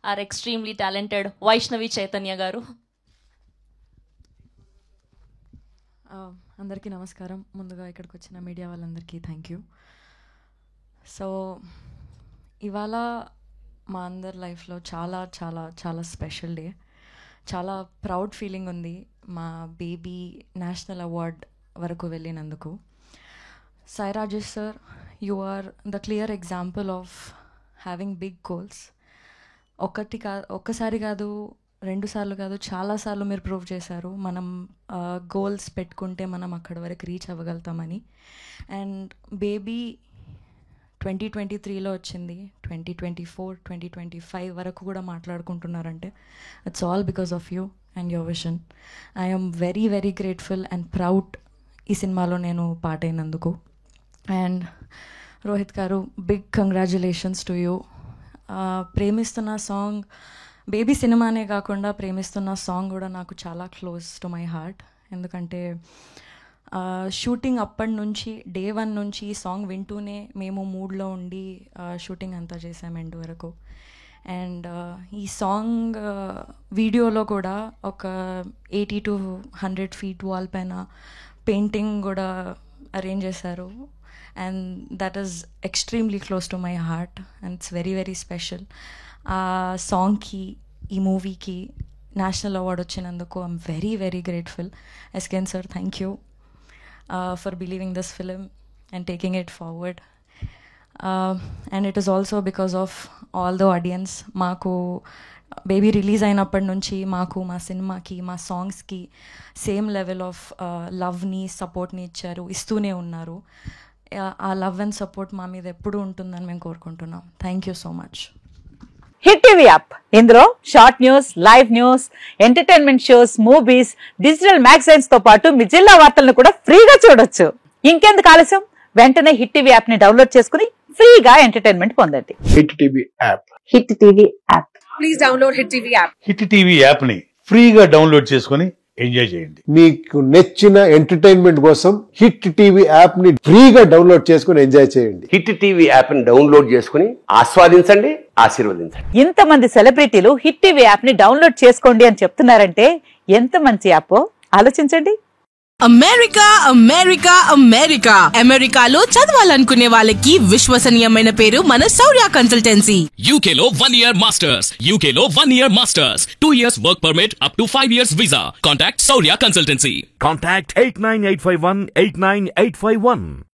Are extremely talented Vaishnavi Chaitanya గారు. అందరికీ నమస్కారం. ముందుగా ఇక్కడికి వచ్చిన మీడియా వాళ్ళందరికీ థ్యాంక్ యూ. సో ఇవాళ మా అందరి లైఫ్లో చాలా చాలా చాలా స్పెషల్ డే. చాలా ప్రౌడ్ ఫీలింగ్ ఉంది మా బేబీ నేషనల్ అవార్డ్ వరకు వెళ్ళినందుకు. Sai Rajesh sir, you are the clear example of having big goals. ఒక్కసారి కాదు, 2 సార్లు కాదు, చాలాసార్లు మీరు ప్రూవ్ చేశారు మనం గోల్స్ పెట్టుకుంటే మనం అక్కడి వరకు రీచ్ అవ్వగలుగుతామని. అండ్ బేబీ 2023లో వచ్చింది, 2024, 2025 వరకు కూడా మాట్లాడుకుంటున్నారంటే it's all because of you and your vision. I'm very very grateful and proud ఈ సినిమాలో నేను పార్ట్ అయినందుకు. And Rohit garu, big congratulations to you. ప్రేమిస్తున్న సాంగ్ బేబీ సినిమానే కాకుండా ప్రేమిస్తున్న సాంగ్ కూడా నాకు చాలా క్లోజ్ టు మై హార్ట్. ఎందుకంటే షూటింగ్ అప్పటి నుంచి డే 1 నుంచి ఈ సాంగ్ వింటూనే మేము మూడ్లో ఉండి షూటింగ్ అంతా చేసాం ఎండ్ వరకు. అండ్ ఈ సాంగ్ వీడియోలో కూడా ఒక 80 to 100 feet వాల్ పైన పెయింటింగ్ కూడా అరేంజ్ చేశారు. And that is extremely close to my heart and it's very very special. ఆ సాంగ్కి, ఈ మూవీకి నేషనల్ అవార్డ్ వచ్చినందుకు I'm very very grateful. SKN sir, thank you for believing this film and taking it forward. And it is also because of all the audience. మాకు baby release అయినప్పటి నుంచి మాకు మా సినిమాకి, మా సాంగ్స్కి సేమ్ లెవెల్ ఆఫ్ లవ్ని, సపోర్ట్ని ఇస్తూనే ఉన్నారు. ఆ లవ్ అండ్ సపోర్ట్ మా మీద ఎప్పుడూ ఉంటుందని మేము కోరుకుంటున్నాం. Thank you so much. Hit TV app, ఇందులో short news, live news, entertainment shows, movies, digital magazines తో పాటు మీ జిల్లా వార్తలను కూడా ఫ్రీగా చూడొచ్చు. ఇంకెందుకు ఆలస్యం, వెంటనే హిట్ టీవీ యాప్ ని డౌన్లోడ్ చేసుకుని ఫ్రీగా ఎంటర్టైన్మెంట్ పొందండి. Hit TV app. Hit TV app. Please download hit TV app. Hit TV app ని ఫ్రీగా డౌన్లోడ్ చేసుకుని ఎంజాయ్ చేయండి. మీకు నచ్చిన ఎంటర్టైన్మెంట్ కోసం హిట్ టీవీ యాప్ ని ఫ్రీగా డౌన్లోడ్ చేసుకుని ఎంజాయ్ చేయండి. హిట్ టీవీ యాప్ ని డౌన్లోడ్ చేసుకుని ఆస్వాదించండి, ఆశీర్వదించండి. ఇంతమంది సెలబ్రిటీలు హిట్ టీవీ యాప్ ని డౌన్లోడ్ చేసుకోండి అని చెప్తున్నారంటే ఎంత మంచి యాప్ ఆలోచించండి. అమెరికా అమెరికా అమెరికా అమెరికాలో చదవాలనుకునే వాళ్ళకి విశ్వసనీయమైన పేరు మన శౌర్య కన్సల్టెన్సీ. UK లో 1 year masters, UK లో 1 year masters, 2 years work permit up to 5 years visa. Contact Saurya Consultancy. Contact 89851 89851.